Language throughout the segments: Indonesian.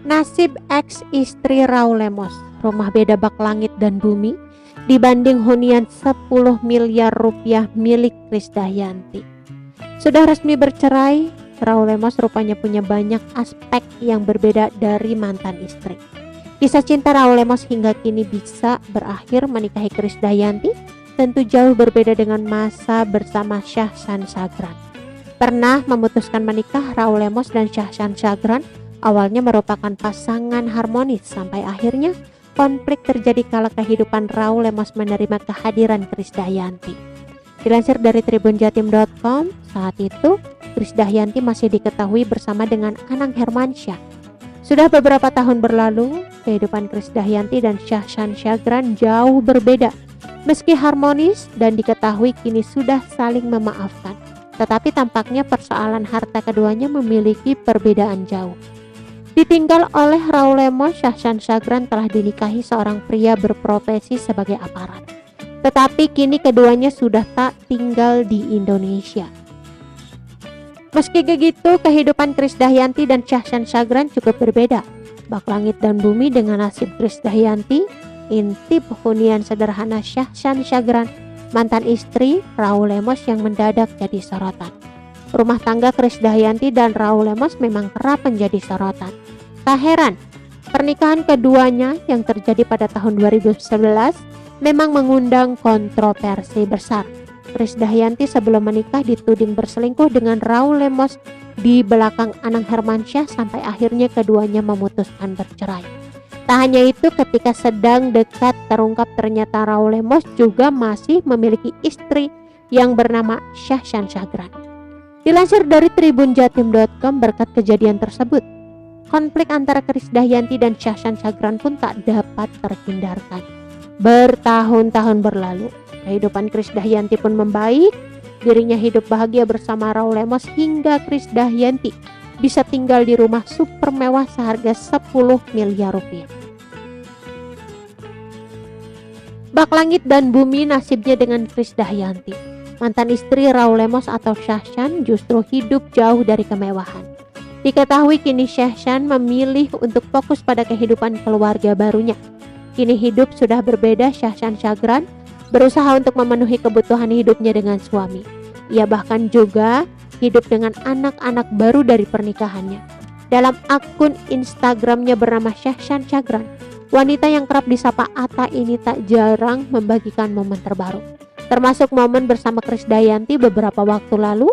Nasib ex istri Raul Lemos, rumah beda bak langit dan bumi dibanding hunian 10 miliar rupiah milik Krisdayanti. Sudah resmi bercerai, Raul Lemos rupanya punya banyak aspek yang berbeda dari mantan istri. Kisah cinta Raul Lemos hingga kini bisa berakhir menikahi Krisdayanti tentu jauh berbeda dengan masa bersama Shahshan Shagran. Pernah memutuskan menikah, Raul Lemos dan Shahshan Shagran awalnya merupakan pasangan harmonis sampai akhirnya konflik terjadi kala kehidupan Raul Lemos menerima kehadiran Krisdayanti. Dilansir dari tribunjatim.com, saat itu Krisdayanti masih diketahui bersama dengan Anang Hermansyah. Sudah beberapa tahun berlalu, kehidupan Krisdayanti dan Shahshan Shagran jauh berbeda. Meski harmonis dan diketahui kini sudah saling memaafkan, tetapi tampaknya persoalan harta keduanya memiliki perbedaan jauh. Ditinggal oleh Raul Lemos, Shahshan Shagran telah dinikahi seorang pria berprofesi sebagai aparat. Tetapi kini keduanya sudah tak tinggal di Indonesia. Meski begitu, kehidupan Krisdayanti dan Shahshan Shagran cukup berbeda. Bak langit dan bumi dengan nasib Krisdayanti, intip hunian sederhana Shahshan Shagran, mantan istri Raul Lemos yang mendadak jadi sorotan. Rumah tangga Krisdayanti dan Raul Lemos memang kerap menjadi sorotan. Tak heran, pernikahan keduanya yang terjadi pada tahun 2011 memang mengundang kontroversi besar. Krisdayanti sebelum menikah dituding berselingkuh dengan Raul Lemos di belakang Anang Hermansyah sampai akhirnya keduanya memutuskan bercerai. Tak hanya itu, ketika sedang dekat terungkap ternyata Raul Lemos juga masih memiliki istri yang bernama Shahshan Shagran. Dilansir dari tribunjatim.com, berkat kejadian tersebut, konflik antara Krisdayanti dan Shahshan Shagran pun tak dapat terhindarkan. Bertahun-tahun berlalu, kehidupan Krisdayanti pun membaik. Dirinya hidup bahagia bersama Raul Lemos hingga Krisdayanti bisa tinggal di rumah super mewah seharga 10 miliar rupiah. Bak langit dan bumi nasibnya dengan Krisdayanti. Mantan istri Raul Lemos atau Shahshan justru hidup jauh dari kemewahan. Diketahui kini Shahshan memilih untuk fokus pada kehidupan keluarga barunya. Kini hidup sudah berbeda. Shahshan Shagran berusaha untuk memenuhi kebutuhan hidupnya dengan suami. Ia bahkan juga hidup dengan anak-anak baru dari pernikahannya. Dalam akun Instagramnya bernama Shahshan Shagran, wanita yang kerap disapa Ata ini tak jarang membagikan momen terbaru, termasuk momen bersama Krisdayanti beberapa waktu lalu.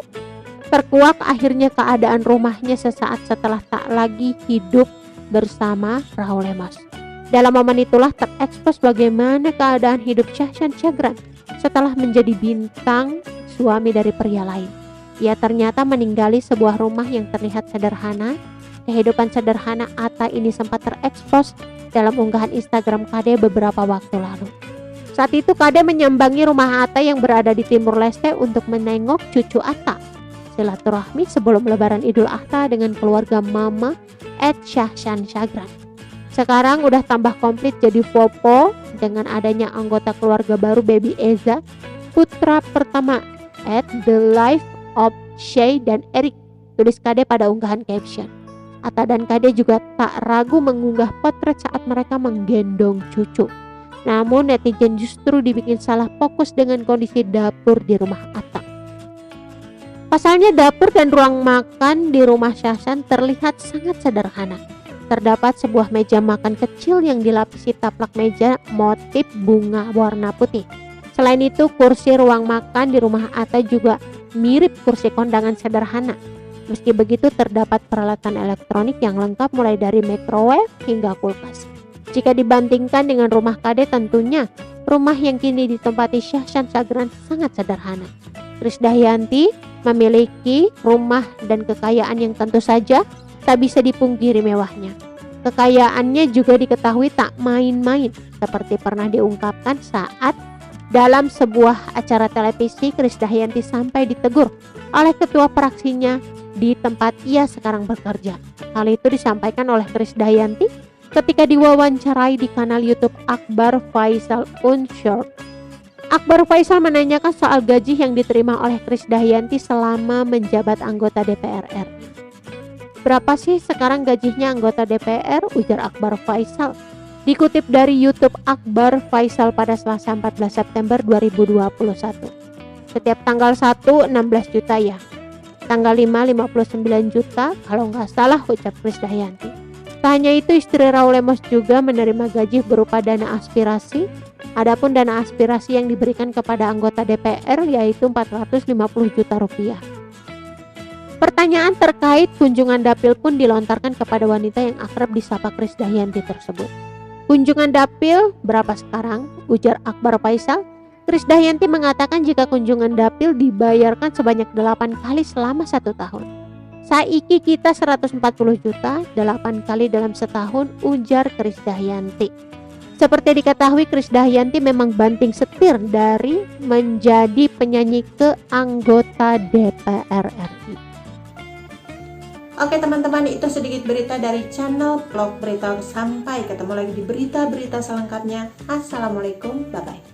Terkuak akhirnya keadaan rumahnya sesaat setelah tak lagi hidup bersama Raul Lemos. Dalam momen itulah terekspos bagaimana keadaan hidup Shahshan Shagran setelah menjadi bintang suami dari pria lain. Ia ternyata meninggali sebuah rumah yang terlihat sederhana. Kehidupan sederhana Ata ini sempat terekspos dalam unggahan Instagram Kade beberapa waktu lalu. Saat itu Kade menyambangi rumah Ata yang berada di Timur Leste untuk menengok cucu Ata. Silaturahmi sebelum lebaran Idul Adha dengan keluarga mama Shahshan Shagran. Sekarang udah tambah komplit jadi Popo dengan adanya anggota keluarga baru baby Eza, putra pertama The Life of Shay dan Eric, tulis Kade pada unggahan caption. Ata dan Kade juga tak ragu mengunggah potret saat mereka menggendong cucu. Namun netizen justru dibikin salah fokus dengan kondisi dapur di rumah Ata. Pasalnya dapur dan ruang makan di rumah Shahshan terlihat sangat sederhana. Terdapat sebuah meja makan kecil yang dilapisi taplak meja motif bunga warna putih. Selain itu, kursi ruang makan di rumah Ata juga mirip kursi kondangan sederhana. Meski begitu, terdapat peralatan elektronik yang lengkap mulai dari microwave hingga kulkas. Jika dibandingkan dengan rumah Kade, tentunya rumah yang kini ditempati Shahshan Shagran sangat sederhana. Krisdayanti memiliki rumah dan kekayaan yang tentu saja tak bisa dipungkiri mewahnya. Kekayaannya juga diketahui tak main-main, seperti pernah diungkapkan saat dalam sebuah acara televisi Krisdayanti sampai ditegur oleh ketua praksinya di tempat ia sekarang bekerja. Hal itu disampaikan oleh Krisdayanti ketika diwawancarai di kanal YouTube Akbar Faisal Unsur. Akbar Faisal menanyakan soal gaji yang diterima oleh Krisdayanti selama menjabat anggota DPR RI. Berapa sih sekarang gajinya anggota DPR? Ujar Akbar Faisal. Dikutip dari YouTube Akbar Faisal pada Selasa 14 September 2021. Setiap tanggal 1 16 juta ya. Tanggal 5 59 juta kalau nggak salah, ucap Krisdayanti. Tak hanya itu, istri Raul Lemos juga menerima gaji berupa dana aspirasi. Adapun dana aspirasi yang diberikan kepada anggota DPR yaitu 450 juta rupiah. Pertanyaan terkait kunjungan dapil pun dilontarkan kepada wanita yang akrab disapa Krisdayanti tersebut. Kunjungan dapil berapa sekarang? Ujar Akbar Faisal. Krisdayanti mengatakan jika kunjungan dapil dibayarkan sebanyak 8 kali selama 1 tahun. Saiki kita 140 juta, 8 kali dalam setahun, ujar Krisdayanti. Seperti diketahui, Krisdayanti memang banting setir dari menjadi penyanyi ke anggota DPR RI. Oke teman-teman, itu sedikit berita dari channel Vlog Berita. Sampai ketemu lagi di berita-berita selengkapnya. Assalamualaikum, bye-bye.